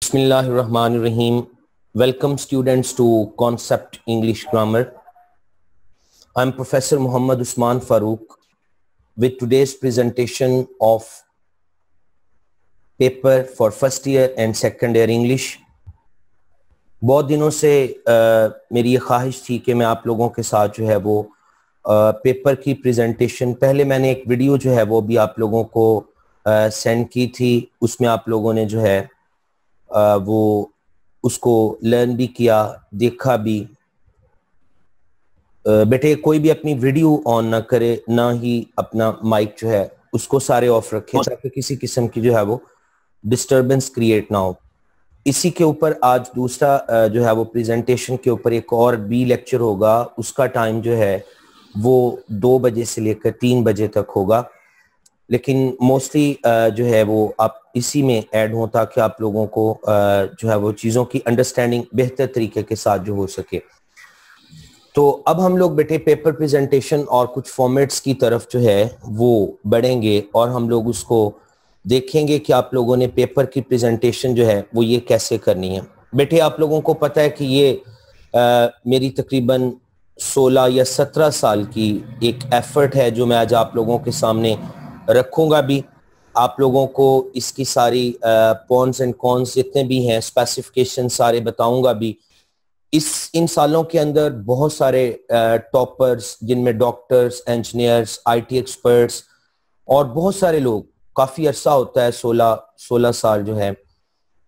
Bismillahirrahmanirrahim. Welcome students to Concept English Grammar. I am Professor Muhammad Usman Farooq with today's presentation of paper for first year and second year English. बहुत दिनों से मेरी ये ख्वाहिश थी कि मैं आप लोगों के साथ जो है वो पेपर की प्रेजेंटेशन, पहले मैंने एक वीडियो जो है वो भी आप लोगों को सेंड की थी, उसमें आप लोगों ने जो है वो उसको लर्न भी किया, देखा भी। बेटे कोई भी अपनी वीडियो ऑन ना करे, ना ही अपना माइक जो है उसको सारे ऑफ रखें ताकि किसी किस्म की जो है वो डिस्टरबेंस क्रिएट ना हो। इसी के ऊपर आज दूसरा जो है वो प्रेजेंटेशन के ऊपर एक और भी लेक्चर होगा, उसका टाइम जो है वो 2 बजे से लेकर 3 बजे तक होगा, लेकिन मोस्टली जो है वो आप इसी में ऐड हो ताकि आप लोगों को जो है वो चीज़ों की अंडरस्टैंडिंग बेहतर तरीके के साथ जो हो सके। तो अब हम लोग बेटे पेपर प्रेजेंटेशन और कुछ फॉर्मेट्स की तरफ जो है वो बढ़ेंगे और हम लोग उसको देखेंगे कि आप लोगों ने पेपर की प्रेजेंटेशन जो है वो ये कैसे करनी है। बेटे आप लोगों को पता है कि ये मेरी तकरीबन 16 या 17 साल की एक एफर्ट है जो मैं आज आप लोगों के सामने रखूंगा भी। आप लोगों को इसकी सारी पॉन्स एंड कॉन्स जितने भी हैं, स्पेसिफिकेशन सारे बताऊंगा भी। इन सालों के अंदर बहुत सारे टॉपर्स जिनमें डॉक्टर्स, इंजीनियर्स, आईटी एक्सपर्ट्स और बहुत सारे लोग, काफ़ी अरसा होता है 16 साल जो है,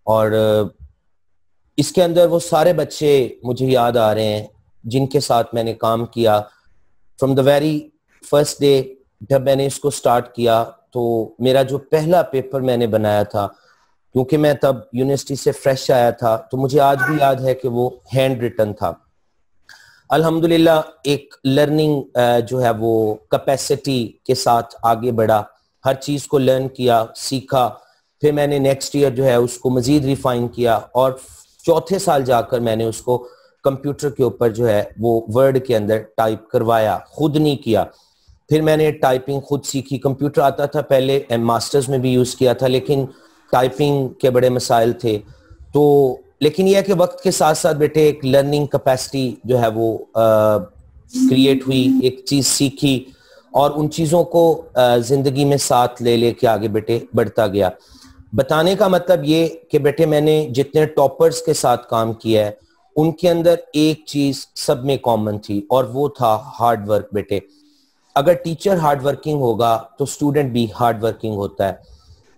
और इसके अंदर वो सारे बच्चे मुझे याद आ रहे हैं जिनके साथ मैंने काम किया from the very first day. जब मैंने इसको स्टार्ट किया तो मेरा जो पहला पेपर मैंने बनाया था, क्योंकि मैं तब यूनिवर्सिटी से फ्रेश आया था, तो मुझे आज भी याद है कि वो हैंड रिटन था। अल्हम्दुलिल्लाह एक लर्निंग जो है वो कैपेसिटी के साथ आगे बढ़ा, हर चीज़ को लर्न किया, सीखा। फिर मैंने नेक्स्ट ईयर जो है उसको मज़ीद रिफाइन किया और चौथे साल जाकर मैंने उसको कंप्यूटर के ऊपर जो है वो वर्ड के अंदर टाइप करवाया, खुद नहीं किया। फिर मैंने टाइपिंग खुद सीखी, कंप्यूटर आता था पहले, मास्टर्स में भी यूज़ किया था, लेकिन टाइपिंग के बड़े मसाइल थे। तो लेकिन यह है कि वक्त के साथ साथ बेटे एक लर्निंग कैपेसिटी जो है वो क्रिएट हुई, एक चीज़ सीखी और उन चीज़ों को ज़िंदगी में साथ ले लेके आगे बेटे बढ़ता गया। बताने का मतलब ये कि बेटे मैंने जितने टॉपर्स के साथ काम किया है उनके अंदर एक चीज़ सब में कॉमन थी और वो था हार्ड वर्क। बेटे अगर टीचर हार्ड वर्किंग होगा तो स्टूडेंट भी हार्ड वर्किंग होता है।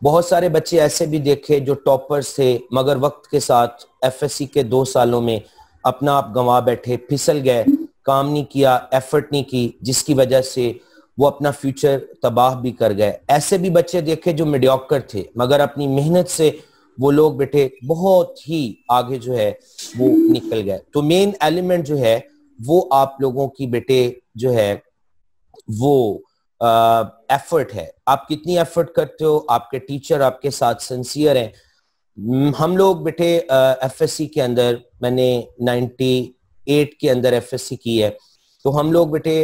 बहुत सारे बच्चे ऐसे भी देखे जो टॉपर्स थे मगर वक्त के साथ एफएससी के 2 सालों में अपना आप गंवा बैठे, फिसल गए, काम नहीं किया, एफर्ट नहीं की, जिसकी वजह से वो अपना फ्यूचर तबाह भी कर गए। ऐसे भी बच्चे देखे जो मीडियोकर थे मगर अपनी मेहनत से वो लोग बेटे बहुत ही आगे जो है वो निकल गए। तो मेन एलिमेंट जो है वो आप लोगों की बेटे जो है वो एफर्ट है। आप कितनी एफर्ट करते हो, आपके टीचर आपके साथ सिंसियर हैं। हम लोग बेटे एफएससी के अंदर, मैंने 98 के अंदर एफएससी की है, तो हम लोग बेटे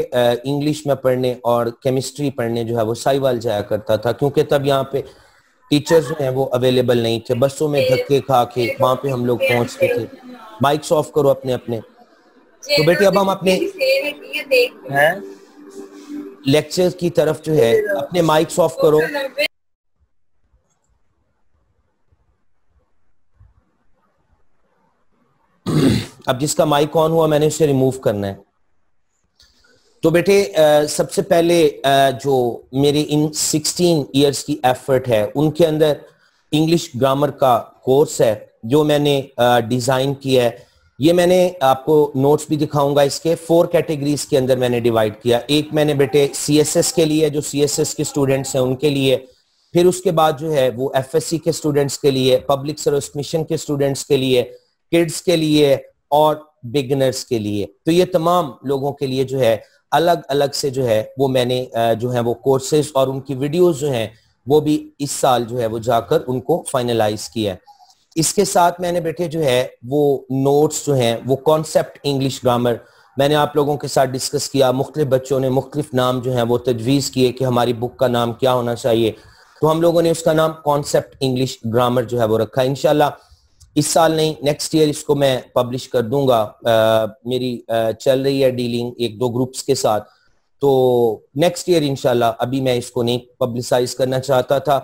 इंग्लिश में पढ़ने और केमिस्ट्री पढ़ने जो है वो साहिवाल जाया करता था, क्योंकि तब यहाँ पे टीचर्स जो हैं वो अवेलेबल नहीं थे। बसों में धक्के खा के वहां पे हम लोग पहुंचते थे। माइक्स ऑफ करो अपने अपने। तो बेटे अब हम अपने लेक्चर की तरफ जो है अपने माइक्स ऑफ करो। अब जिसका माइक ऑन हुआ मैंने उसे रिमूव करना है। तो बेटे सबसे पहले जो मेरे इन 16 इयर्स की एफर्ट है उनके अंदर इंग्लिश ग्रामर का कोर्स है जो मैंने डिजाइन किया है। ये मैंने आपको नोट्स भी दिखाऊंगा, इसके 4 कैटेगरीज के अंदर मैंने डिवाइड किया। एक मैंने बेटे सीएसएस के लिए, जो सीएसएस के स्टूडेंट्स हैं उनके लिए, फिर उसके बाद जो है वो एफएससी के स्टूडेंट्स के लिए, पब्लिक सर्विस कमीशन के स्टूडेंट्स के लिए, किड्स के लिए और बिगिनर्स के लिए। तो ये तमाम लोगों के लिए जो है अलग अलग से जो है वो मैंने जो है वो कोर्सेज और उनकी वीडियोस जो हैं वो भी इस साल जो है वो जाकर उनको फाइनलाइज किया है। इसके साथ मैंने बेटे जो है वो नोट्स जो हैं वो कॉन्सेप्ट इंग्लिश ग्रामर मैंने आप लोगों के साथ डिस्कस किया। मुख्तलिफ बच्चों ने मुख्तलिफ नाम जो हैं वो तजवीज़ किए कि हमारी बुक का नाम क्या होना चाहिए, तो हम लोगों ने उसका नाम कॉन्सेप्ट इंग्लिश ग्रामर जो है वो रखा। इंशाल्लाह इस साल नहीं, नेक्स्ट ईयर इसको मैं पब्लिश कर दूंगा। मेरी चल रही है डीलिंग 1-2 ग्रुप्स के साथ, तो नेक्स्ट ईयर इंशाल्लाह। अभी मैं इसको नहीं पब्लिसाइज करना चाहता था,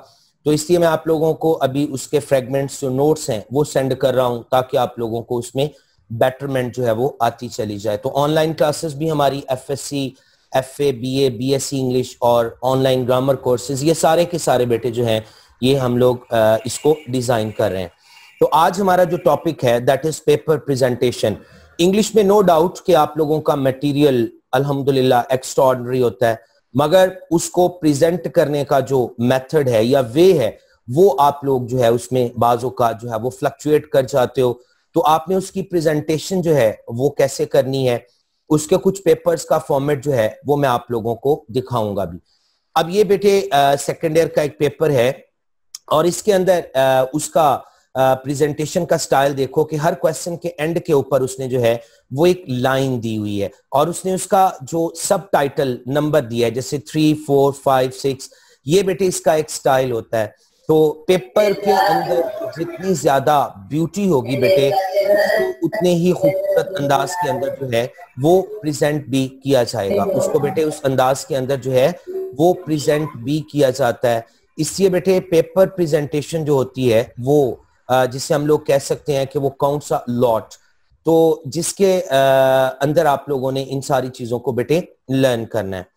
तो इसलिए मैं आप लोगों को अभी उसके फ्रेगमेंट्स जो नोट्स हैं वो सेंड कर रहा हूं, ताकि आप लोगों को उसमें बेटरमेंट जो है वो आती चली जाए। तो ऑनलाइन क्लासेस भी हमारी FSc, FA, BA, BSc English और ऑनलाइन ग्रामर कोर्सेज, ये सारे के सारे बेटे जो हैं ये हम लोग इसको डिजाइन कर रहे हैं। तो आज हमारा जो टॉपिक है that is paper presentation. English में नो डाउट कि आप लोगों का मटेरियल अल्हम्दुलिल्लाह एक्स्ट्राऑर्डिनरी होता है, मगर उसको प्रेजेंट करने का जो मेथड है या वे है, वो आप लोग जो है उसमें बाजों का जो है वो फ्लक्चुएट कर जाते हो। तो आपने उसकी प्रेजेंटेशन जो है वो कैसे करनी है, उसके कुछ पेपर्स का फॉर्मेट जो है वो मैं आप लोगों को दिखाऊंगा भी। अब ये बेटे सेकेंड ईयर का एक पेपर है, और इसके अंदर उसका प्रेजेंटेशन का स्टाइल देखो कि हर क्वेश्चन के एंड के ऊपर उसने जो है वो एक लाइन दी हुई है, और उसने उसका जो सब टाइटल नंबर दिया है, जैसे 3, 4, 5, 6, ये बेटे इसका एक स्टाइल होता है। तो पेपर के अंदर जितनी ज्यादा ब्यूटी होगी बेटे, उसको उतने ही खूबसूरत अंदाज के अंदर जो है वो प्रेजेंट भी किया जाएगा। उसको बेटे उस अंदाज के अंदर जो है वो प्रेजेंट भी किया जाता है। इसलिए बेटे पेपर प्रेजेंटेशन जो होती है वो जिसे हम लोग कह सकते हैं कि वो काउंट्स अ लॉट, तो जिसके अंदर आप लोगों ने इन सारी चीजों को बेटे लर्न करना है।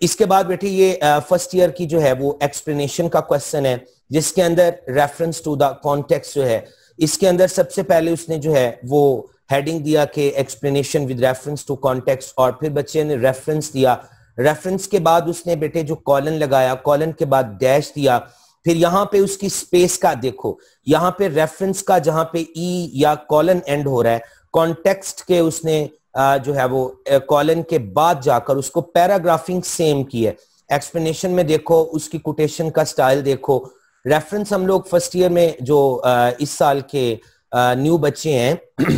इसके बाद बेटे ये फर्स्ट ईयर की जो है वो एक्सप्लेनेशन का क्वेश्चन है, जिसके अंदर रेफरेंस टू द कॉन्टेक्स्ट जो है, इसके अंदर सबसे पहले उसने जो है वो हेडिंग दिया कि explanation with reference to context, और फिर बच्चे ने रेफरेंस दिया। रेफरेंस के बाद उसने बेटे जो कॉलन लगाया, कॉलन के बाद डैश दिया, फिर यहां पे उसकी स्पेस का देखो, यहां पे रेफरेंस का जहां पे ई या कॉलन एंड हो रहा है, कॉन्टेक्स्ट के उसने जो है वो कॉलन के बाद जाकर उसको पैराग्राफिंग सेम की है। एक्सप्लेनेशन में देखो उसकी कोटेशन का स्टाइल देखो। रेफरेंस हम लोग फर्स्ट ईयर में जो इस साल के न्यू बच्चे हैं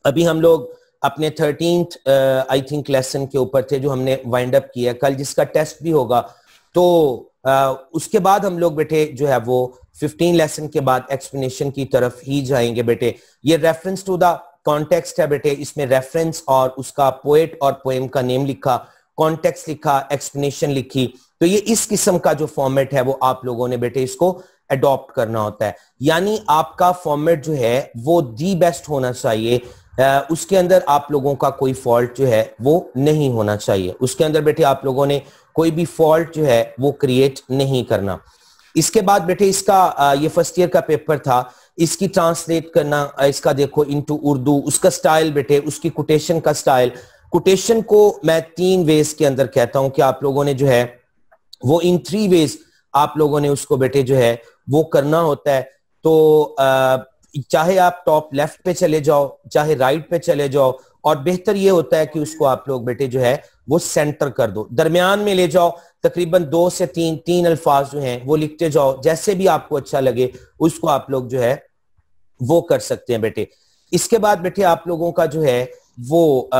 अभी हम लोग अपने 13th आई थिंक लेसन के ऊपर थे जो हमने वाइंड अप किया, कल जिसका टेस्ट भी होगा। तो उसके बाद हम लोग बेटे जो है वो 15 लेसन के बाद एक्सप्लेनेशन की तरफ ही जाएंगे बेटे। ये रेफरेंस टू द कॉन्टेक्स्ट है बेटे, इसमें रेफरेंस और उसका पोएट और पोएम का नेम लिखा, कॉन्टेक्स्ट लिखा, एक्सप्लेनेशन लिखी। तो ये इस किस्म का जो फॉर्मेट है वो आप लोगों ने बेटे इसको अडॉप्ट करना होता है। यानी आपका फॉर्मेट जो है वो दी बेस्ट होना चाहिए, उसके अंदर आप लोगों का कोई फॉल्ट जो है वो नहीं होना चाहिए। उसके अंदर बेटे आप लोगों ने कोई भी फॉल्ट जो है वो क्रिएट नहीं करना। इसके बाद बेटे इसका ये फर्स्ट ईयर का पेपर था, इसकी ट्रांसलेट करना, इसका देखो इनटू उर्दू, उसका स्टाइल बेटे, उसकी कोटेशन का स्टाइल। कोटेशन को मैं 3 वेज के अंदर कहता हूं कि आप लोगों ने जो है वो इन 3 वेज आप लोगों ने उसको बेटे जो है वो करना होता है। तो चाहे आप टॉप लेफ्ट पे चले जाओ, चाहे राइट पे चले जाओ, और बेहतर ये होता है कि उसको आप लोग बेटे जो है वो सेंटर कर दो, दरमियान में ले जाओ, तकरीबन 2 से 3 अल्फाज जो हैं वो लिखते जाओ, जैसे भी आपको अच्छा लगे उसको आप लोग जो है वो कर सकते हैं बेटे। इसके बाद बेटे आप लोगों का जो है वो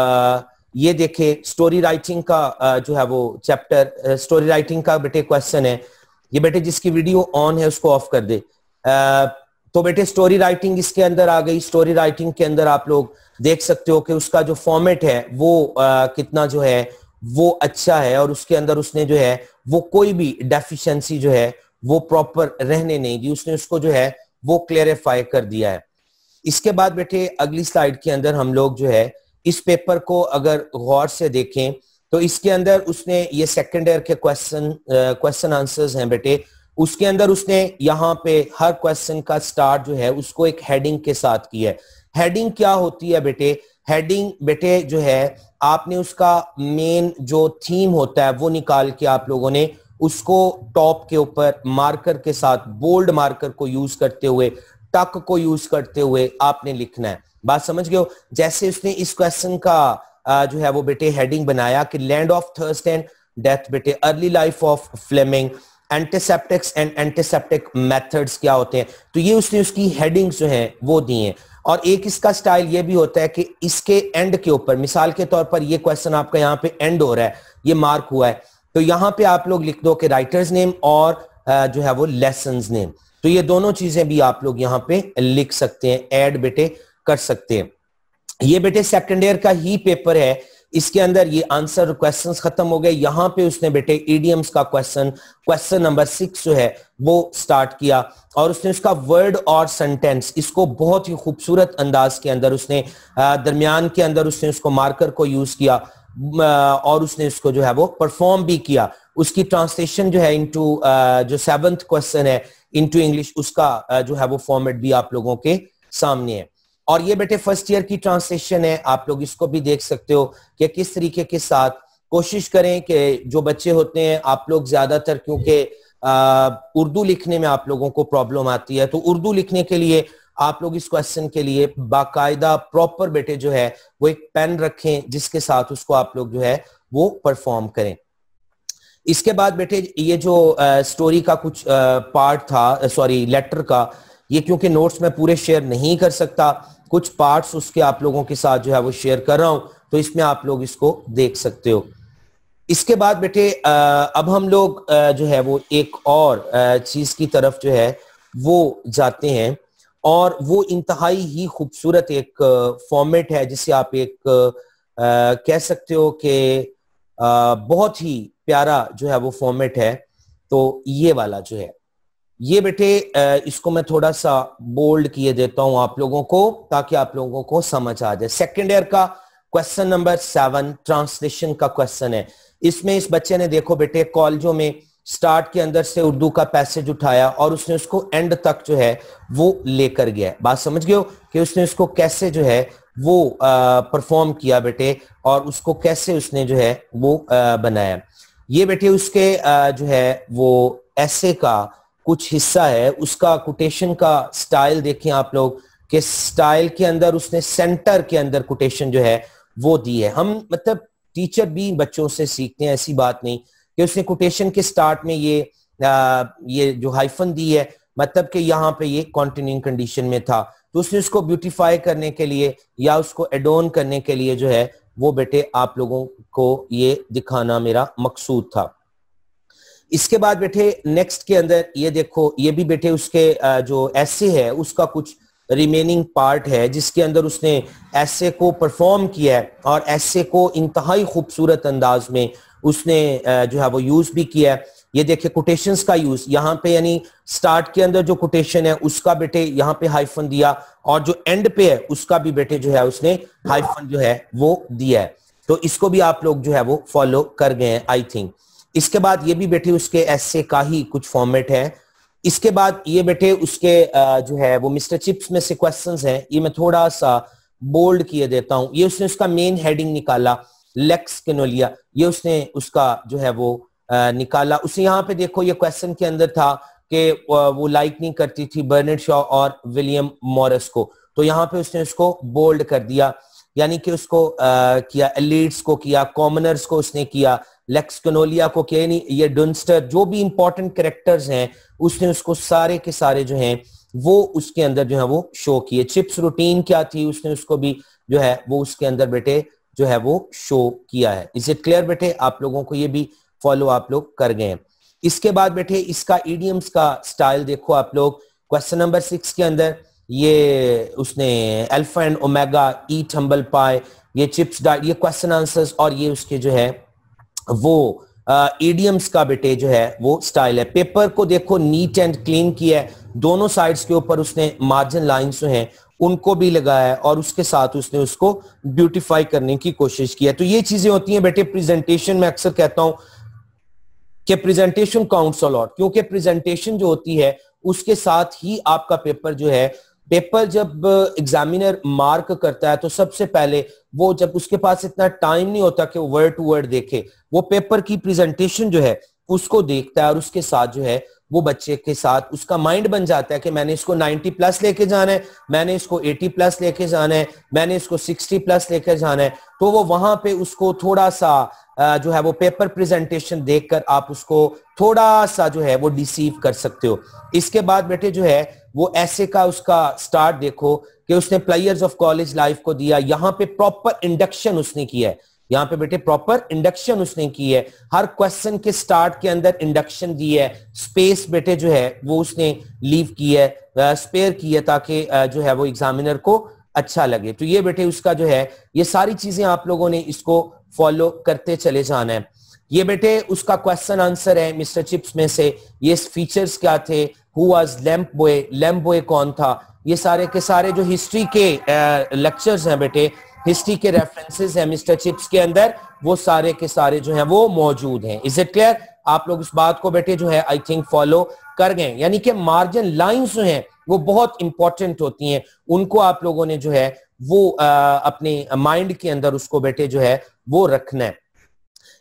ये देखे स्टोरी राइटिंग का जो है वो चैप्टर स्टोरी राइटिंग का बेटे क्वेश्चन है। ये बेटे जिसकी वीडियो ऑन है उसको ऑफ कर दे। तो बेटे स्टोरी राइटिंग इसके अंदर आ गई। स्टोरी राइटिंग के अंदर आप लोग देख सकते हो कि उसका जो फॉर्मेट है वो कितना जो है वो अच्छा है, और उसके अंदर उसने जो है वो कोई भी डेफिशिएंसी जो है वो प्रॉपर रहने नहीं दी, उसने उसको जो है वो क्लेरिफाई कर दिया है। इसके बाद बेटे अगली स्लाइड के अंदर हम लोग जो है इस पेपर को अगर गौर से देखें तो इसके अंदर उसने ये सेकेंड ईयर के क्वेश्चन आंसर्स हैं बेटे, उसके अंदर उसने यहाँ पे हर क्वेश्चन का स्टार्ट जो है उसको एक हेडिंग के साथ किया है। हेडिंग क्या होती है बेटे? हेडिंग बेटे जो है आपने उसका मेन जो थीम होता है वो निकाल के आप लोगों ने उसको टॉप के ऊपर मार्कर के साथ, बोल्ड मार्कर को यूज करते हुए, टक को यूज करते हुए आपने लिखना है। बात समझ गए हो? जैसे उसने इस क्वेश्चन का जो है वो बेटे हेडिंग बनाया कि land of thirst and death बेटे, early life of Fleming, antiseptics and antiseptic methods क्या होते हैं। तो ये उसने उसकी हेडिंग्स जो हैं वो दी हैं। और एक इसका स्टाइल ये भी होता है कि इसके एंड के ऊपर, मिसाल के तौर पर ये क्वेश्चन आपका यहाँ पे एंड हो रहा है, ये मार्क हुआ है, तो यहाँ पे आप लोग लिख दो कि राइटर्स नेम और जो है वो लेसन्स नेम। तो ये दोनों चीजें भी आप लोग यहाँ पे लिख सकते हैं, ऐड बेटे कर सकते हैं। ये बेटे सेकंड ईयर का ही पेपर है, इसके अंदर ये आंसर क्वेश्चंस खत्म हो गए। यहां पे उसने बेटे इडियम्स का क्वेश्चन नंबर 6 जो है वो स्टार्ट किया और उसने उसका वर्ड और सेंटेंस इसको बहुत ही खूबसूरत अंदाज के अंदर उसने दरमियान के अंदर उसने उसको मार्कर को यूज किया और उसने उसको जो है वो परफॉर्म भी किया। उसकी ट्रांसलेशन जो है इनटू जो 7th क्वेश्चन है इनटू इंग्लिश, उसका जो है वो फॉर्मेट भी आप लोगों के सामने है। और ये बेटे फर्स्ट ईयर की ट्रांसलेशन है, आप लोग इसको भी देख सकते हो कि किस तरीके के साथ कोशिश करें कि जो बच्चे होते हैं, आप लोग ज्यादातर क्योंकि उर्दू लिखने में आप लोगों को प्रॉब्लम आती है, तो उर्दू लिखने के लिए आप लोग इस क्वेश्चन के लिए बाकायदा प्रॉपर बेटे जो है वो एक पेन रखें जिसके साथ उसको आप लोग जो है वो परफॉर्म करें। इसके बाद बेटे ये जो स्टोरी का कुछ पार्ट था, सॉरी लेटर का, ये क्योंकि नोट्स में पूरे शेयर नहीं कर सकता, कुछ पार्ट्स उसके आप लोगों के साथ जो है वो शेयर कर रहा हूं, तो इसमें आप लोग इसको देख सकते हो। इसके बाद बेटे अब हम लोग जो है वो एक और चीज की तरफ जो है वो जाते हैं, और वो इंतहाई ही खूबसूरत एक फॉर्मेट है जिसे आप एक कह सकते हो कि बहुत ही प्यारा जो है वो फॉर्मेट है। तो ये वाला जो है ये बेटे इसको मैं थोड़ा सा बोल्ड किए देता हूं आप लोगों को ताकि आप लोगों को समझ आ जाए। सेकेंड ईयर का क्वेश्चन नंबर 7 ट्रांसलेशन का क्वेश्चन है। इसमें इस बच्चे ने देखो बेटे कॉलेजों में स्टार्ट के अंदर से उर्दू का पैसेज उठाया और उसने उसको एंड तक जो है वो लेकर गया। बात समझ गए हो कि उसने उसको कैसे जो है वो परफॉर्म किया बेटे, और उसको कैसे उसने जो है वो बनाया। ये बेटे उसके जो है वो ऐसे का कुछ हिस्सा है, उसका कोटेशन का स्टाइल देखें आप लोग कि स्टाइल के अंदर उसने सेंटर के अंदर कोटेशन जो है वो दी है। हम मतलब टीचर भी बच्चों से सीखते हैं, ऐसी बात नहीं कि उसने कोटेशन के स्टार्ट में ये जो हाइफन दी है, मतलब कि यहाँ पे ये कंटिन्यूइंग कंडीशन में था, तो उसने उसको ब्यूटीफाई करने के लिए या उसको एड ऑन करने के लिए जो है वो बेटे आप लोगों को ये दिखाना मेरा मकसूद था। इसके बाद बेटे नेक्स्ट के अंदर ये देखो, ये भी बेटे उसके जो ऐसे है उसका कुछ रिमेनिंग पार्ट है जिसके अंदर उसने ऐसे को परफॉर्म किया है और ऐसे को इंतहाई खूबसूरत अंदाज में उसने जो है वो यूज भी किया है। ये देखिए कोटेशंस का यूज यहाँ पे, यानी स्टार्ट के अंदर जो कोटेशन है उसका बेटे यहाँ पे हाइफन दिया, और जो एंड पे है उसका भी बेटे जो है उसने हाइफन जो है वो दिया है। तो इसको भी आप लोग जो है वो फॉलो कर गए हैं आई थिंक। इसके बाद ये भी बेटे उसके ऐसे का ही कुछ फॉर्मेट है। इसके बाद ये बेटे उसके जो है वो मिस्टर चिप्स में से क्वेश्चंस हैं, ये मैं थोड़ा सा बोल्ड किए देता हूं। ये उसने उसका मेन हेडिंग निकाला, लेक्स कैनोलिया, ये उसने उसका जो है वो निकाला। उसे यहाँ पे देखो ये क्वेश्चन के अंदर था कि वो लाइक नहीं करती थी बर्नार्ड शॉ और विलियम मॉरिस को, तो यहाँ पे उसने उसको बोल्ड कर दिया, यानी कि उसको किया, एलिट्स को किया, कॉमनर्स को उसने किया, लेक्स कैनोलिया को किया, यानी ये डुनस्टर जो भी इंपॉर्टेंट कैरेक्टर्स हैं उसने उसको सारे के सारे जो हैं वो उसके अंदर जो है वो शो किए। चिप्स रूटीन क्या थी उसने उसको भी जो है वो उसके अंदर बेटे जो है वो शो किया है। इज इट क्लियर बेटे? आप लोगों को ये भी फॉलो आप लोग कर गए हैं। इसके बाद बेटे इसका इडियम्स का स्टाइल देखो आप लोग, क्वेश्चन नंबर 6 के अंदर ये उसने alpha and omega, eat humble pie, ये चिप्स डाइट, ये क्वेश्चन आंसर्स, और ये उसके जो है वो इडियम्स का बेटे जो है वो स्टाइल है। पेपर को देखो नीट एंड क्लीन किया है, दोनों साइड्स के ऊपर उसने मार्जिन लाइंस जो हैं उनको भी लगाया है और उसके साथ उसने उसको ब्यूटीफाई करने की कोशिश की है। तो ये चीजें होती हैं बेटे प्रेजेंटेशन में। अक्सर कहता हूं कि प्रेजेंटेशन काउंट्स अ लॉट, क्योंकि प्रेजेंटेशन जो होती है उसके साथ ही आपका पेपर जो है, पेपर जब एग्जामिनर मार्क करता है तो सबसे पहले वो, जब उसके पास इतना टाइम नहीं होता कि वो वर्ड टू वर्ड देखे, वो पेपर की प्रेजेंटेशन जो है उसको देखता है और उसके साथ जो है वो बच्चे के साथ उसका माइंड बन जाता है कि मैंने इसको 90 प्लस लेके जाना है, मैंने इसको 80 प्लस लेके जाना है, मैंने इसको 60 प्लस लेके जाना है। तो वो वहां पे उसको थोड़ा सा जो है वो पेपर प्रेजेंटेशन देखकर आप उसको थोड़ा सा जो है वो डिसीव कर सकते हो। इसके बाद बेटे जो है वो ऐसे का उसका स्टार्ट देखो कि उसने प्लेयर्स ऑफ कॉलेज लाइफ को दिया, यहाँ पे प्रॉपर इंडक्शन उसने किया है यहाँ पे बेटे प्रॉपर इंडक्शन उसने की है, हर क्वेश्चन के स्टार्ट के अंदर इंडक्शन दी है, स्पेस बेटे जो है वो उसने लीव की है, स्पेयर की है, ताकि जो है वो एग्जामिनर को अच्छा लगे। तो ये बेटे उसका जो है, ये सारी चीजें आप लोगों ने इसको फॉलो करते चले जाना है। ये बेटे उसका क्वेश्चन आंसर है मिस्टर चिप्स में से। ये फीचर्स क्या थे, who was lamp boy, lamp boy कौन था, ये सारे के सारे जो हिस्ट्री के लेक्चर्स हैं बेटे, हिस्ट्री के रेफरेंसेस हैं मिस्टर चिप्स के अंदर, वो सारे के सारे जो हैं वो मौजूद हैं। Is it clear? आप लोग इस बात को बेटे जो है आई थिंक फॉलो कर गए। यानी कि मार्जिन लाइंस जो हैं वो बहुत इंपॉर्टेंट होती हैं, उनको आप लोगों ने जो है वो अपने माइंड के अंदर उसको बेटे जो है वो रखना है।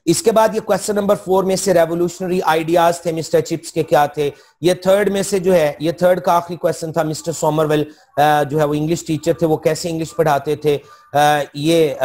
इसके बाद ये क्वेश्चन नंबर 4 में से रेवोल्यूशनरी आइडियाज थे मिस्टर चिप्स के, क्या थे? ये थर्ड में से जो है, ये थर्ड का आखिरी क्वेश्चन था। मिस्टर सोमरवेल जो है वो इंग्लिश टीचर थे, वो कैसे इंग्लिश पढ़ाते थे, ये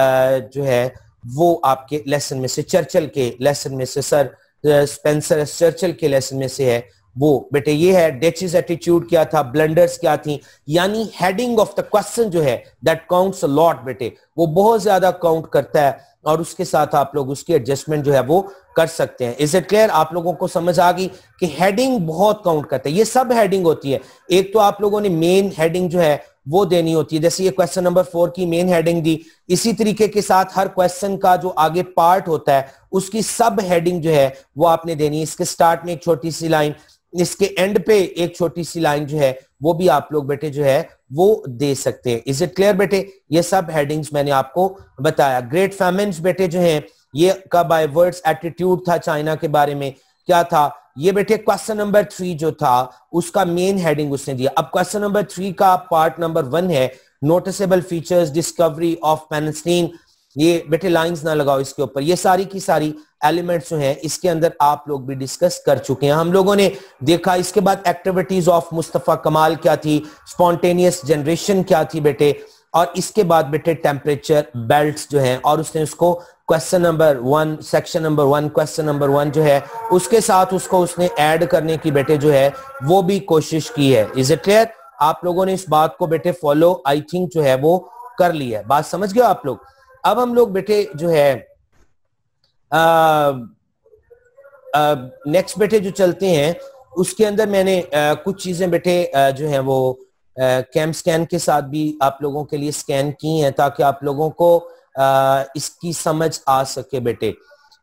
जो है वो आपके लेसन में से, चर्चिल के लेसन में से, सर स्पेंसर चर्चिल के लेसन में से है वो बेटे। ये है डेचिस एटीट्यूड क्या था, ब्लंडर्स क्या थी, यानी हेडिंग ऑफ द क्वेश्चन जो है दैट काउंट्स अ लॉट बेटे, वो बहुत ज्यादा काउंट करता है, और उसके साथ आप लोग उसकी एडजस्टमेंट जो है वो कर सकते हैं। Is it clear? आप लोगों को समझ आ गई कि हेडिंग बहुत काउंट करता है। ये सब हेडिंग होती है, एक तो आप लोगों ने मेन हेडिंग जो है वो देनी होती है, जैसे ये क्वेश्चन नंबर 4 की मेन हेडिंग दी, इसी तरीके के साथ हर क्वेश्चन का जो आगे पार्ट होता है उसकी सब हेडिंग जो है वो आपने देनी है। इसके स्टार्ट में एक छोटी सी लाइन, इसके एंड पे एक छोटी सी लाइन जो है वो भी आप लोग बेटे जो है वो दे सकते हैं। इज इट क्लियर बेटे? ये सब हेडिंग्स मैंने आपको बताया। ग्रेट फैमिन्स बेटे जो हैं ये का बाय वर्ड्स एटीट्यूड था चाइना के बारे में, क्या था ये बेटे? क्वेश्चन नंबर 3 जो था उसका मेन हेडिंग उसने दिया। अब क्वेश्चन नंबर 3 का पार्ट नंबर 1 है noticeable features discovery of penicillin. ये बेटे लाइंस ना लगाओ इसके ऊपर, ये सारी की सारी एलिमेंट्स जो हैं इसके अंदर आप लोग भी डिस्कस कर चुके हैं, हम लोगों ने देखा। इसके बाद एक्टिविटीज ऑफ मुस्तफा कमाल क्या थी, स्पॉन्टेनियस जनरेशन क्या थी बेटे, और इसके बाद बेटे टेम्परेचर बेल्ट्स जो हैं, और उसने उसको question number 1 section number 1 question number 1 जो है उसके साथ उसको उसने ऐड करने की बेटे जो है वो भी कोशिश की है। Is it clear? आप लोगों ने इस बात को बेटे फॉलो आई थिंक जो है वो कर लिया है, बात समझ गए आप लोग? अब हम लोग बेटे जो है नेक्स्ट बेटे जो चलते हैं उसके अंदर मैंने कुछ चीजें बेटे जो है वो कैम स्कैन के साथ भी आप लोगों के लिए स्कैन की हैं, ताकि आप लोगों को इसकी समझ आ सके बेटे।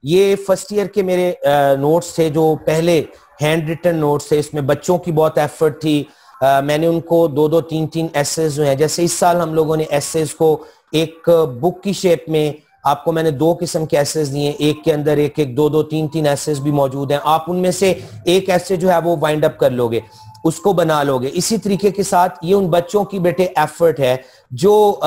ये फर्स्ट ईयर के मेरे नोट्स थे, जो पहले हैंड रिटन नोट्स थे, इसमें बच्चों की बहुत एफर्ट थी। मैंने उनको 2-2 3-3 एसेज जो हैं, जैसे इस साल हम लोगों ने एसेज को एक बुक की शेप में, आपको मैंने 2 किस्म के एसेज दिए, एक के अंदर एक एक 2-2 3-3 एसेज भी मौजूद हैं। आप उनमें से एक ऐसे जो है वो वाइंड अप कर लोगे, उसको बना लोगे। इसी तरीके के साथ ये उन बच्चों की बेटे एफर्ट है जो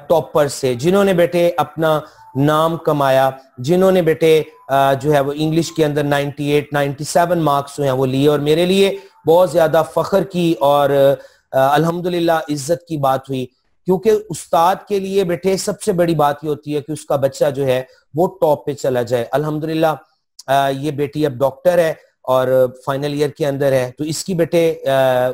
टॉपर्स थे, जिन्होंने बेटे अपना नाम कमाया, जिन्होंने बेटे जो है वो इंग्लिश के अंदर 98-97 मार्क्स जो हैं वो लिए, और मेरे लिए बहुत ज्यादा फख्र की और अल्हम्दुलिल्लाह इज्जत की बात हुई, क्योंकि उस्ताद के लिए बेटे सबसे बड़ी बात ये होती है कि उसका बच्चा जो है वो टॉप पे चला जाए। अल्हम्दुलिल्लाह ये बेटी अब डॉक्टर है और फाइनल ईयर के अंदर है, तो इसकी बेटे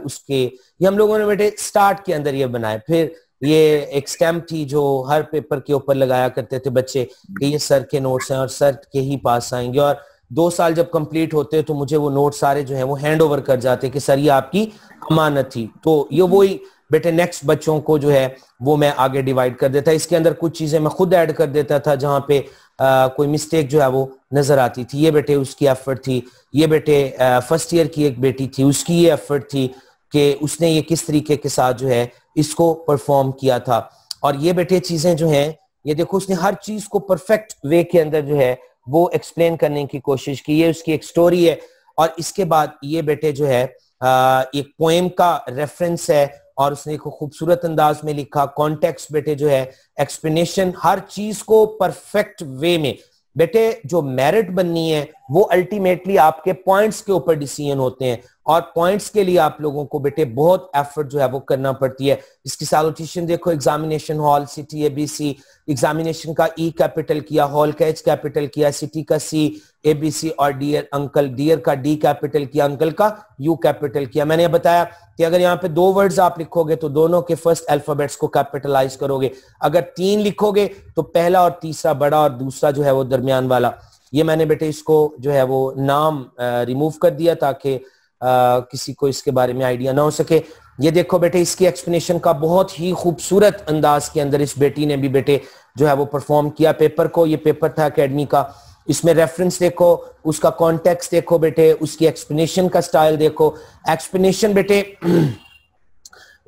उसके ये हम लोगों ने बेटे स्टार्ट के अंदर ये बनाए। फिर ये एक स्टैम्प थी जो हर पेपर के ऊपर लगाया करते थे बच्चे कि ये सर के नोट्स हैं और सर के ही पास आएंगे, और 2 साल जब कंप्लीट होते तो मुझे वो नोट सारे जो है वो हैंड ओवर कर जाते कि सर ये आपकी अमानत थी। तो ये वही बेटे नेक्स्ट बच्चों को जो है वो मैं आगे डिवाइड कर देता। इसके अंदर कुछ चीजें मैं खुद ऐड कर देता था जहां पे कोई मिस्टेक जो है वो नजर आती थी। ये बेटे उसकी एफर्ट थी। ये बेटे फर्स्ट ईयर की एक बेटी थी, उसकी ये एफर्ट थी कि उसने ये किस तरीके के साथ जो है इसको परफॉर्म किया था। और ये बेटे चीजें जो हैं ये देखो, उसने हर चीज को परफेक्ट वे के अंदर जो है वो एक्सप्लेन करने की कोशिश की। ये उसकी एक स्टोरी है। और इसके बाद ये बेटे जो है एक पोएम का रेफरेंस है और उसने एक खूबसूरत अंदाज में लिखा। कॉन्टेक्स्ट बेटे जो है एक्सप्लेनेशन, हर चीज को परफेक्ट वे में। बेटे जो मेरिट बननी है वो अल्टीमेटली आपके पॉइंट्स के ऊपर डिसीजन होते हैं, और पॉइंट्स के लिए आप लोगों को बेटे बहुत एफर्ट जो है वो करना पड़ती है। इसकी सैल्यूटेशन देखो, examination hall, city ABC, examination का ई कैपिटल किया, हॉल का H कैपिटल किया, सिटी का C, ABC और डियर अंकल, डियर का D कैपिटल किया, अंकल का U कैपिटल किया। मैंने बताया कि अगर यहाँ पे 2 वर्ड्स आप लिखोगे तो दोनों के फर्स्ट अल्फाबेट्स को कैपिटलाइज करोगे, अगर 3 लिखोगे तो पहला और तीसरा बड़ा और दूसरा जो है वो दरमियान वाला। ये मैंने बेटे इसको जो है वो नाम रिमूव कर दिया ताकि किसी को इसके बारे में आइडिया ना हो सके। ये देखो बेटे, इसकी एक्सप्लेनेशन का बहुत ही खूबसूरत अंदाज के अंदर इस बेटी ने भी बेटे जो है वो परफॉर्म किया पेपर को। ये पेपर था एकेडमी का, इसमें रेफरेंस देखो, उसका कॉन्टेक्स्ट देखो बेटे, उसकी एक्सप्लेनेशन का स्टाइल देखो, एक्सप्लेनेशन बेटे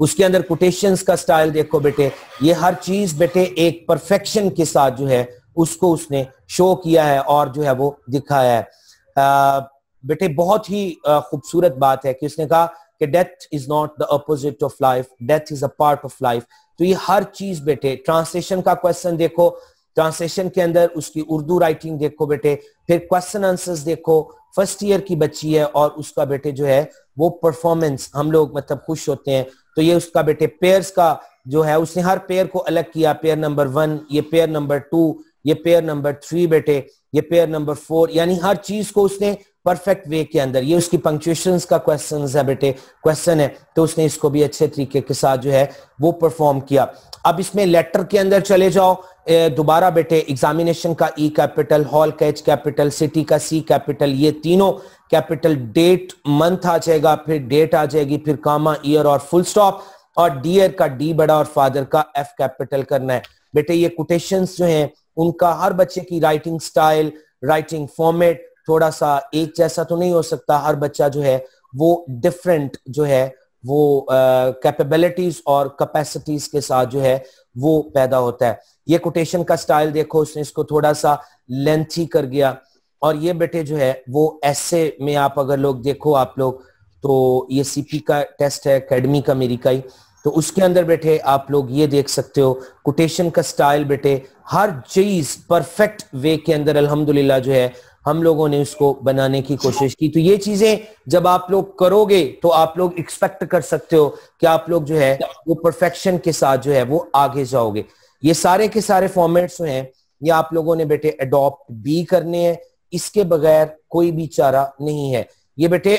उसके अंदर कोटेशंस का स्टाइल देखो बेटे, ये हर चीज बेटे एक परफेक्शन के साथ जो है उसको उसने शो किया है और जो है वो दिखाया है। बेटे बहुत ही खूबसूरत बात है कि उसने कहा कि death is not the opposite of life, death is a part of life. तो ये हर चीज बेटे, ट्रांसलेशन का क्वेश्चन देखो, ट्रांसलेशन के अंदर उसकी उर्दू राइटिंग देखो बेटे, फिर क्वेश्चन आंसर्स देखो, फर्स्ट ईयर की बच्ची है और उसका बेटे जो है वो परफॉर्मेंस, हम लोग मतलब खुश होते हैं। तो ये उसका बेटे पेयर्स का जो है, उसने हर पेयर को अलग किया, पेयर नंबर 1, ये पेयर नंबर 2, ये पेयर नंबर 3 बेटे, ये पेयर नंबर 4, यानी हर चीज को उसने परफेक्ट वे के अंदर। ये उसकी पंक्चुएशंस का क्वेश्चन है बेटे, क्वेश्चन है, तो उसने इसको भी अच्छे तरीके के साथ जो है वो परफॉर्म किया। अब इसमें लेटर के अंदर चले जाओ दोबारा बेटे, एग्जामिनेशन का ई कैपिटल, हॉल का H कैपिटल, सिटी का C कैपिटल, ये तीनों कैपिटल, डेट मंथ आ जाएगा, फिर डेट आ जाएगी, फिर कामा, ईयर और फुल स्टॉप, और डियर का D बड़ा और फादर का F कैपिटल करना है बेटे। ये कोटेशंस जो हैं उनका हर बच्चे की राइटिंग स्टाइल, राइटिंग फॉर्मेट थोड़ा सा एक जैसा तो नहीं हो सकता, हर बच्चा जो है वो डिफरेंट जो है वो कैपेबिलिटीज और कैपेसिटीज के साथ जो है वो पैदा होता है। ये कोटेशन का स्टाइल देखो, उसने इसको थोड़ा सा लेंथी कर गया। और ये बेटे जो है वो ऐसे में आप अगर लोग देखो आप लोग, तो ये CP का टेस्ट है एकेडमी का, मेरी का ही, तो उसके अंदर बेटे आप लोग ये देख सकते हो कोटेशन का स्टाइल बेटे, हर चीज परफेक्ट वे के अंदर अल्हम्दुलिल्लाह जो है हम लोगों ने उसको बनाने की कोशिश की। तो ये चीजें जब आप लोग करोगे तो आप लोग एक्सपेक्ट कर सकते हो कि आप लोग जो है वो परफेक्शन के साथ जो है वो आगे जाओगे। ये सारे के सारे फॉर्मेट्स हैं ये आप लोगों ने बेटे अडॉप्ट भी करने हैं, इसके बगैर कोई भी चारा नहीं है। ये बेटे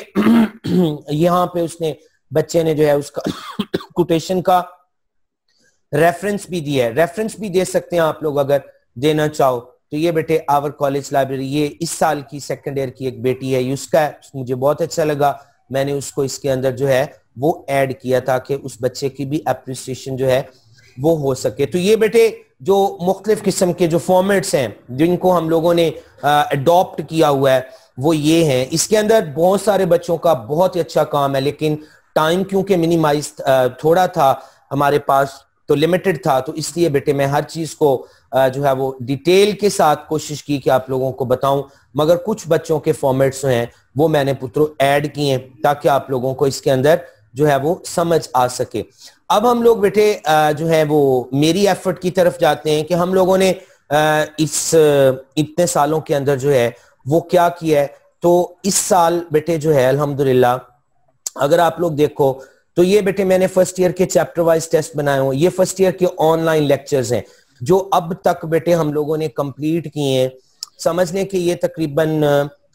यहाँ पे उसने बच्चे ने जो है उसका कोटेशन का रेफरेंस भी दिया है, रेफरेंस भी दे सकते हैं आप लोग अगर देना चाहो। तो ये बेटे आवर कॉलेज लाइब्रेरी, ये इस साल की सेकंड ईयर की एक बेटी है, उसका मुझे बहुत अच्छा लगा, मैंने उसको इसके अंदर जो है वो ऐड किया ताकि उस बच्चे की भी अप्रिसिएशन जो है वो हो सके। तो ये बेटे जो मुख्तलिफ किस्म के जो फॉर्मेट्स हैं जिनको हम लोगों ने अडॉप्ट किया हुआ है वो ये हैं। इसके अंदर बहुत सारे बच्चों का बहुत ही अच्छा काम है, लेकिन टाइम क्योंकि मिनिमाइज थोड़ा था हमारे पास, तो लिमिटेड था, तो इसलिए बेटे मैं हर चीज को जो है वो डिटेल के साथ कोशिश की कि आप लोगों को बताऊं, मगर कुछ बच्चों के फॉर्मेट्स हैं वो मैंने पुत्रों ऐड किए ताकि आप लोगों को इसके अंदर जो है वो समझ आ सके। अब हम लोग बेटे जो है वो मेरी एफर्ट की तरफ जाते हैं कि हम लोगों ने इस इतने सालों के अंदर जो है वो क्या किया है। तो इस साल बेटे जो है अल्हम्दुलिल्लाह अगर आप लोग देखो तो ये बेटे मैंने फर्स्ट ईयर के चैप्टर वाइज टेस्ट बनाए हुए, ये फर्स्ट ईयर के ऑनलाइन लेक्चर्स हैं जो अब तक बेटे हम लोगों ने कंप्लीट किए हैं। समझने के ये तकरीबन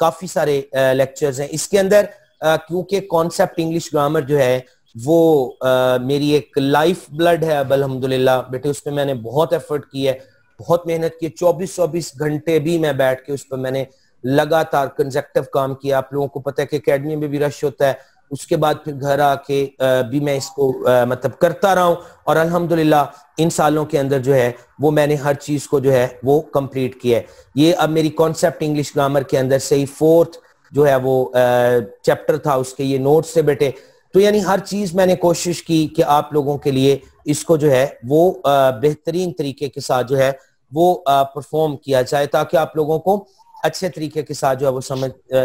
काफी सारे लेक्चर्स हैं इसके अंदर, क्योंकि कॉन्सेप्ट इंग्लिश ग्रामर जो है वो मेरी एक लाइफ ब्लड है अब अल्हम्दुलिल्लाह बेटे, उसमें मैंने बहुत एफर्ट की है, बहुत मेहनत की, 24-24 घंटे भी मैं बैठ के उस पर मैंने लगातार कंसेक्टिव काम किया। आप लोगों को पता है कि एकेडमी में भी रश होता है, उसके बाद फिर घर आके भी मैं इसको मतलब करता रहा हूं और अल्हम्दुलिल्लाह इन सालों के अंदर जो है वो मैंने हर चीज को जो है वो कंप्लीट किया है। ये अब मेरी कॉन्सेप्ट इंग्लिश ग्रामर के अंदर से ही 4th जो है वो चैप्टर था, उसके ये नोट्स से बेटे। तो यानी हर चीज मैंने कोशिश की कि आप लोगों के लिए इसको जो है वो बेहतरीन तरीके के साथ जो है वो परफॉर्म किया जाए ताकि आप लोगों को अच्छे तरीके के साथ जो है वो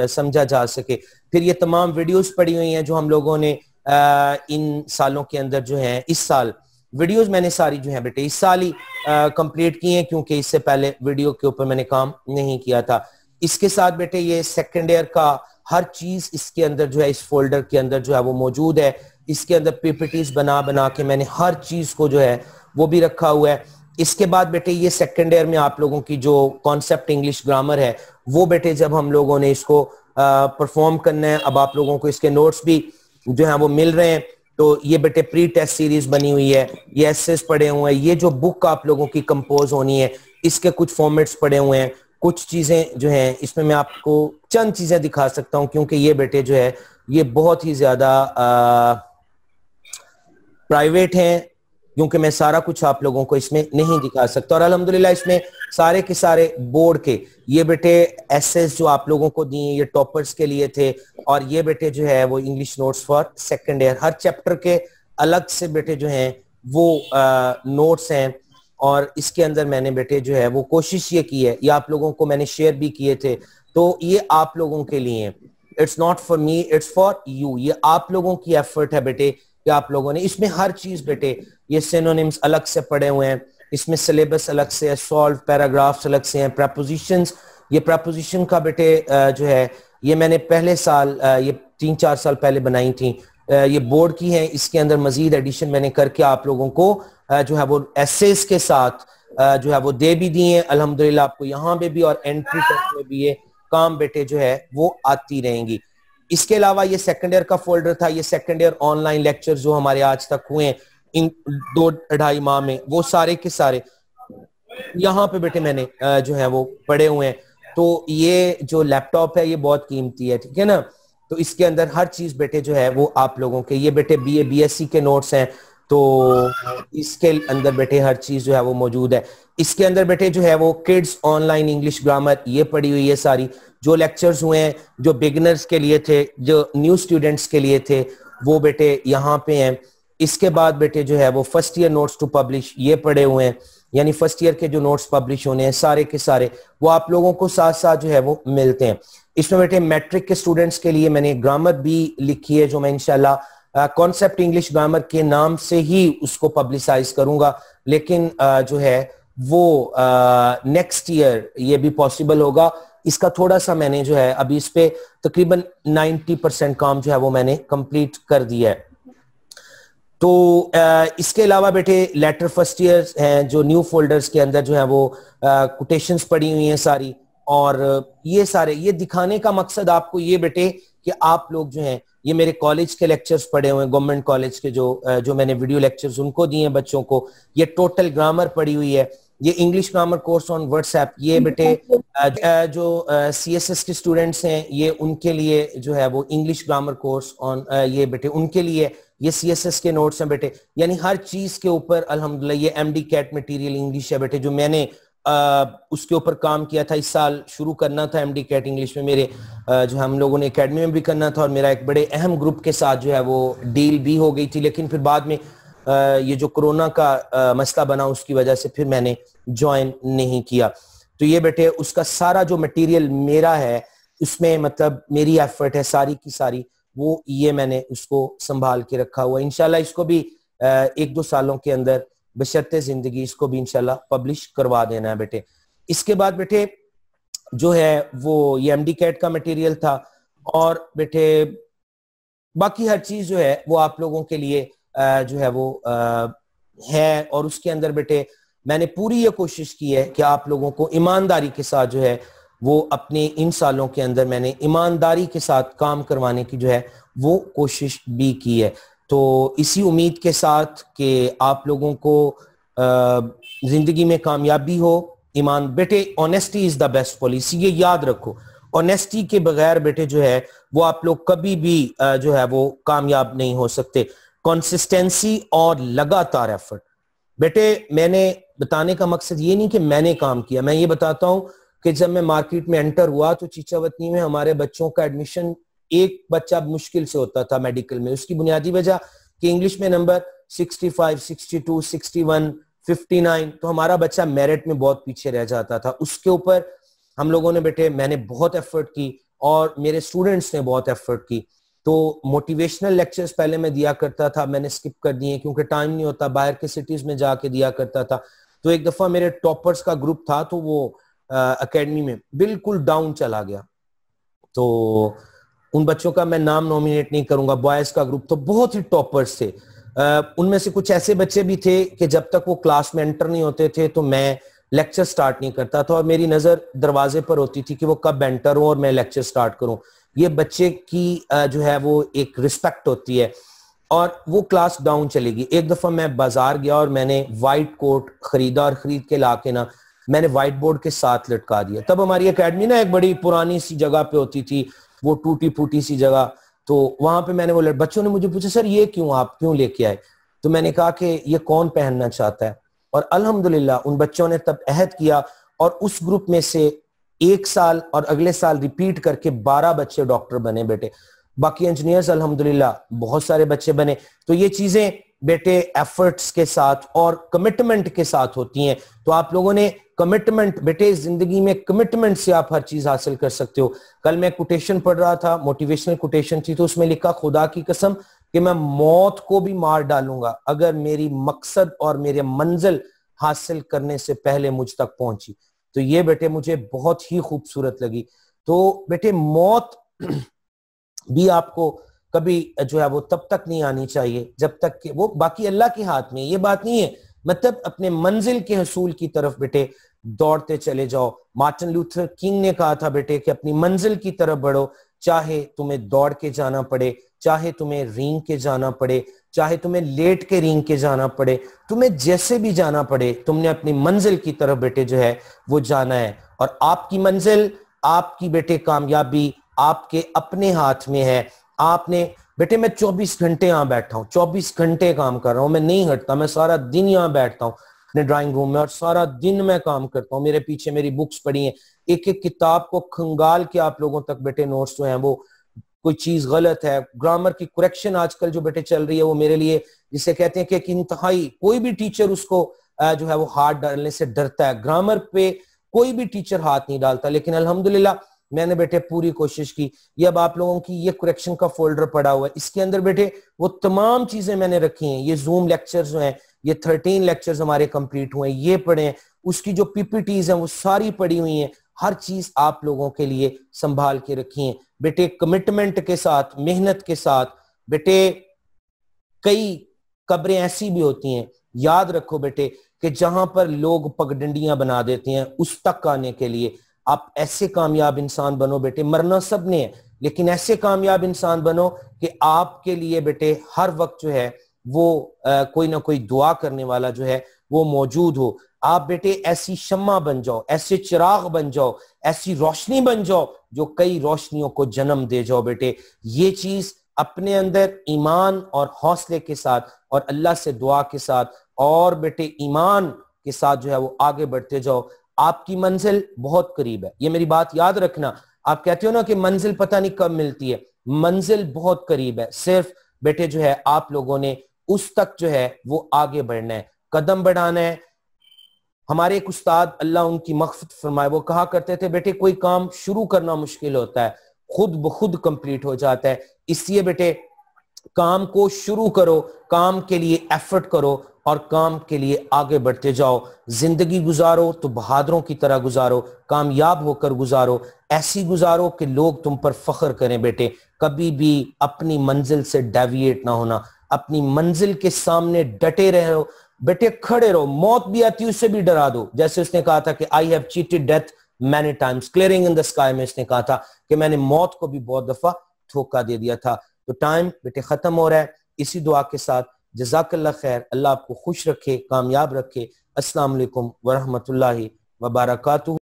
समझा जा सके। फिर ये तमाम वीडियोस पड़ी हुई हैं जो हम लोगों ने इन सालों के अंदर जो है, इस साल वीडियोस मैंने सारी जो है बेटे इस साल ही कंप्लीट की हैं, क्योंकि इससे पहले वीडियो के ऊपर मैंने काम नहीं किया था। इसके साथ बेटे ये सेकेंड ईयर का हर चीज इसके अंदर जो है, इस फोल्डर के अंदर जो है वो मौजूद है। इसके अंदर पीपीटीज बना बना के मैंने हर चीज को जो है वो भी रखा हुआ है। इसके बाद बेटे ये सेकेंड ईयर में आप लोगों की जो कॉन्सेप्ट इंग्लिश ग्रामर है वो बेटे जब हम लोगों ने इसको परफॉर्म करना है, अब आप लोगों को इसके नोट्स भी जो है वो मिल रहे हैं। तो ये बेटे प्री टेस्ट सीरीज बनी हुई है, ये एसेस पड़े हुए हैं, ये जो बुक आप लोगों की कंपोज होनी है इसके कुछ फॉर्मेट्स पड़े हुए हैं, कुछ चीजें जो हैं इसमें मैं आपको चंद चीजें दिखा सकता हूं क्योंकि ये बेटे जो है ये बहुत ही ज्यादा प्राइवेट हैं, क्योंकि मैं सारा कुछ आप लोगों को इसमें नहीं दिखा सकता। और अल्हम्दुलिल्लाह इसमें सारे के सारे बोर्ड के ये बेटे एसेस जो आप लोगों को दिए ये टॉपर्स के लिए थे, और ये बेटे जो है वो English notes for second year, her chapter के अलग से बेटे जो हैं वो नोट्स हैं। और इसके अंदर मैंने बेटे जो है वो कोशिश ये की है, ये आप लोगों को मैंने शेयर भी किए थे, तो ये आप लोगों के लिए, it's not for me it's for you, ये आप लोगों की एफर्ट है बेटे कि आप लोगों ने इसमें हर चीज बेटे, ये सिनोनिम्स अलग से पड़े हुए हैं, इसमें सिलेबस अलग से है, सॉल्व पैराग्राफ्स अलग से हैं, प्रपोजिशंस, ये प्रपोजिशन का बेटे जो है ये मैंने पहले साल ये 3-4 साल पहले बनाई थी, ये बोर्ड की है। इसके अंदर मजीद एडिशन मैंने करके आप लोगों को जो है वो एसेस के साथ जो है वो दे भी दिए। अल्हम्दुलिल्लाह आपको यहाँ पे भी और एंट्री टेस्ट में भी ये काम बेटे जो है वो आती रहेंगी। इसके अलावा ये सेकंड ईयर का फोल्डर था, ये सेकंड ईयर ऑनलाइन लेक्चर जो हमारे आज तक हुए हैं इन 2-2.5 माह में, वो सारे के सारे यहाँ पे बेटे मैंने जो है वो पढ़े हुए हैं। तो ये जो लैपटॉप है ये बहुत कीमती है, ठीक है ना, तो इसके अंदर हर चीज बेटे जो है वो आप लोगों के, ये बेटे बीए बीएससी के नोट्स हैं, तो इसके अंदर बेटे हर चीज जो है वो मौजूद है। इसके अंदर बेटे जो है वो किड्स ऑनलाइन इंग्लिश ग्रामर ये पड़ी हुई है सारी, जो लेक्चर्स हुए हैं जो बिगिनर्स के लिए थे, जो न्यू स्टूडेंट्स के लिए थे, वो बेटे यहाँ पे हैं। इसके बाद बेटे जो है वो first year notes to publish ये पड़े हुए हैं, यानी फर्स्ट ईयर के जो नोट्स पब्लिश होने हैं सारे के सारे वो आप लोगों को साथ साथ जो है वो मिलते हैं। इसमें बेटे मैट्रिक के स्टूडेंट्स के लिए मैंने ग्रामर भी लिखी है, जो मैं इंशाल्लाह कॉन्सेप्ट इंग्लिश ग्रामर के नाम से ही उसको पब्लिसाइज करूंगा, लेकिन जो है वो नेक्स्ट ईयर ये भी पॉसिबल होगा। इसका थोड़ा सा मैंने जो है अभी इस पे तकरीबन 90% काम जो है वो मैंने कंप्लीट कर दिया है। तो इसके अलावा बेटे लेटर फर्स्ट ईयर हैं जो न्यू फोल्डर्स के अंदर जो है वो कोटेशंस पड़ी हुई हैं सारी, और ये सारे ये दिखाने का मकसद आपको ये बेटे कि आप लोग जो हैं ये मेरे कॉलेज के लेक्चर्स पढ़े हुए हैं, गवर्नमेंट कॉलेज के जो मैंने वीडियो लेक्चर्स उनको दिए हैं बच्चों को, ये टोटल ग्रामर पड़ी हुई है, ये English grammar course on WhatsApp, ये बेटे जो सीएसएस के स्टूडेंट्स हैं ये उनके लिए जो है वो इंग्लिश ग्रामर कोर्स ऑन ये बेटे उनके लिए ये सीएसएस के नोट्स हैं बेटे, यानी हर चीज के ऊपर अल्हम्दुलिल्लाह। ये एमडी कैट मटेरियल इंग्लिश है बेटे, जो मैंने उसके ऊपर काम किया था, इस साल शुरू करना था एमडी कैट इंग्लिश में, मेरे जो हम लोगों ने एकेडमी में भी करना था, और मेरा एक बड़े अहम ग्रुप के साथ जो है वो डील भी हो गई थी, लेकिन फिर बाद में ये जो कोरोना का मसला बना उसकी वजह से फिर मैंने ज्वाइन नहीं किया। तो ये बेटे उसका सारा जो मटेरियल मेरा है उसमें मतलब मेरी एफर्ट है सारी की सारी, वो ये मैंने उसको संभाल के रखा हुआ। इंशाल्लाह इसको भी 1-2 सालों के अंदर बशर्ते जिंदगी इसको भी इंशाल्लाह पब्लिश करवा देना है बेटे। इसके बाद बेटे जो है वो ये एमडी कैट का मटेरियल था, और बेटे बाकी हर चीज जो है वो आप लोगों के लिए जो है वो है। और उसके अंदर बेटे मैंने पूरी ये कोशिश की है कि आप लोगों को ईमानदारी के साथ जो है वो अपने इन सालों के अंदर मैंने ईमानदारी के साथ काम करवाने की जो है वो कोशिश भी की है। तो इसी उम्मीद के साथ कि आप लोगों को जिंदगी में कामयाबी हो, ईमान बेटे, honesty is the best policy, ये याद रखो। ऑनेस्टी के बगैर बेटे जो है वो आप लोग कभी भी जो है वो कामयाब नहीं हो सकते। कंसिस्टेंसी और लगातार एफर्ट बेटे, मैंने बताने का मकसद ये नहीं कि मैंने काम किया, मैं ये बताता हूं कि जब मैं मार्केट में एंटर हुआ तो चीचावतनी में हमारे बच्चों का एडमिशन एक बच्चा मुश्किल से होता था मेडिकल में। उसकी बुनियादी वजह कि इंग्लिश में नंबर 65, 62, 61, 59, तो हमारा बच्चा मेरिट में बहुत पीछे रह जाता था। उसके ऊपर हम लोगों ने बेटे मैंने बहुत एफर्ट की और मेरे स्टूडेंट्स ने बहुत एफर्ट की। तो मोटिवेशनल लेक्चर्स पहले मैं दिया करता था, मैंने स्किप कर दिए क्योंकि टाइम नहीं होता, बाहर के सिटीज में जाके दिया करता था। तो एक दफा मेरे टॉपर्स का ग्रुप था, तो वो एकेडमी में, बिल्कुल डाउन चला गया। तो उन बच्चों का मैं नाम नॉमिनेट नहीं करूंगा, बॉयज का ग्रुप तो बहुत ही टॉपर्स थे। उनमें से कुछ ऐसे बच्चे भी थे कि जब तक वो क्लास में एंटर नहीं होते थे तो मैं लेक्चर स्टार्ट नहीं करता था, और मेरी नजर दरवाजे पर होती थी कि वो कब एंटर हो और मैं लेक्चर स्टार्ट करूं। ये बच्चे की जो है वो एक रिस्पेक्ट होती है। और वो क्लास डाउन चलेगी। एक दफा मैं बाजार गया और मैंने वाइट कोट खरीदा, और खरीद के लाके ना मैंने व्हाइट बोर्ड के साथ लटका दिया। तब हमारी एकेडमी ना एक बड़ी पुरानी सी जगह पे होती थी, वो टूटी फूटी सी जगह। तो वहां पे मैंने वो बच्चों ने मुझे पूछा, सर ये क्यों, आप क्यों लेके आए? तो मैंने कहा कि ये कौन पहनना चाहता है। और अल्हम्दुलिल्लाह उन बच्चों ने तब अहद किया, और उस ग्रुप में से 1 साल और अगले साल रिपीट करके 12 बच्चे डॉक्टर बने बेटे। बाकी इंजीनियर्स अल्हम्दुलिल्लाह बहुत सारे बच्चे बने। तो ये चीजें बेटे एफर्ट्स के साथ और कमिटमेंट के साथ होती हैं। तो आप लोगों ने कमिटमेंट, बेटे जिंदगी में कमिटमेंट से आप हर चीज हासिल कर सकते हो। कल मैं कोटेशन पढ़ रहा था, मोटिवेशनल कोटेशन थी, तो उसमें लिखा, खुदा की कसम कि मैं मौत को भी मार डालूंगा अगर मेरी मकसद और मेरे मंजिल हासिल करने से पहले मुझ तक पहुंची। तो ये बेटे मुझे बहुत ही खूबसूरत लगी। तो बेटे मौत भी आपको कभी जो है वो तब तक नहीं आनी चाहिए जब तक कि वो, बाकी अल्लाह के हाथ में। ये बात नहीं है, मतलब अपने मंजिल के हसूल की तरफ बेटे दौड़ते चले जाओ। मार्टिन लूथर किंग ने कहा था बेटे कि अपनी मंजिल की तरफ बढ़ो, चाहे तुम्हें दौड़ के जाना पड़े, चाहे तुम्हें रींग के जाना पड़े, चाहे तुम्हें लेट के रींग के जाना पड़े, तुम्हें जैसे भी जाना पड़े, तुमने अपनी मंजिल की तरफ बेटे जो है वो जाना है। और आपकी मंजिल, आपकी बेटे कामयाबी आपके अपने हाथ में है। आपने बेटे, मैं 24 घंटे यहाँ बैठा हूँ, 24 घंटे काम कर रहा हूँ, मैं नहीं हटता, मैं सारा दिन यहाँ बैठता हूँ अपने ड्राइंग रूम में और सारा दिन मैं काम करता हूँ। मेरे पीछे मेरी बुक्स पड़ी हैं, एक एक किताब को खंगाल के आप लोगों तक बेटे नोट्स जो हैं वो, कोई चीज गलत है, ग्रामर की करेक्शन आजकल जो बेटे चल रही है वो मेरे लिए, जिसे कहते हैं कि एक इंतहाई, कोई भी टीचर उसको जो है वो हाथ डालने से डरता है। ग्रामर पे कोई भी टीचर हाथ नहीं डालता, लेकिन अल्हम्दुलिल्लाह मैंने बेटे पूरी कोशिश की। ये अब आप लोगों की ये करेक्शन का फोल्डर पड़ा हुआ है, इसके अंदर बेटे वो तमाम चीजें मैंने रखी हैं। ये जूम लेक्चर्स जो हैं, ये 13 लेक्चर्स हमारे कंप्लीट हुए हैं, ये पढ़े हैं, उसकी जो पीपीटीज हैं वो सारी पड़ी हुई हैं। हर चीज आप लोगों के लिए संभाल के रखी है बेटे, कमिटमेंट के साथ, मेहनत के साथ। बेटे कई कब्रें ऐसी भी होती हैं, याद रखो बेटे, कि जहां पर लोग पगडंडियां बना देते हैं, उस तक आने के लिए आप ऐसे कामयाब इंसान बनो बेटे। मरना सबने है, लेकिन ऐसे कामयाब इंसान बनो कि आपके लिए बेटे हर वक्त जो है वो कोई ना कोई दुआ करने वाला जो है वो मौजूद हो। आप बेटे ऐसी शम्मा बन जाओ, ऐसे चिराग बन जाओ, ऐसी रोशनी बन जाओ जो कई रोशनियों को जन्म दे जाओ बेटे। ये चीज अपने अंदर ईमान और हौसले के साथ और अल्लाह से दुआ के साथ और बेटे ईमान के साथ जो है वो आगे बढ़ते जाओ। आपकी मंजिल बहुत करीब है, ये मेरी बात याद रखना। आप कहते हो ना कि मंजिल पता नहीं कब मिलती है, मंजिल बहुत करीब है। सिर्फ बेटे जो है आप लोगों ने उस तक जो है वो आगे बढ़ना है, कदम बढ़ाना है। हमारे एक उस्ताद, अल्लाह उनकी मग़फ़िरत फरमाए, वो कहा करते थे बेटे कोई काम शुरू करना मुश्किल होता है, खुद ब खुद कंप्लीट हो जाता है। इसलिए बेटे काम को शुरू करो, काम के लिए एफर्ट करो और काम के लिए आगे बढ़ते जाओ। जिंदगी गुजारो तो बहादुरों की तरह गुजारो, कामयाब होकर गुजारो, ऐसी गुजारो कि लोग तुम पर फख्र करें बेटे। कभी भी अपनी मंजिल से डेविएट ना होना, अपनी मंजिल के सामने डटे रहो बेटे, खड़े रहो। मौत भी आती है उससे भी डरा दो, जैसे उसने कहा था कि I have cheated death many times, clearing in the sky में इसने कहा था कि मैंने मौत को भी बहुत दफा धोखा दे दिया था। तो टाइम बेटे खत्म हो रहा है। इसी दुआ के साथ जज़ाकल्लाह खैर, अल्लाह आपको खुश रखे, कामयाब रखे। अस्सलाम वालेकुम व रहमतुल्लाहि व बरकातुहू।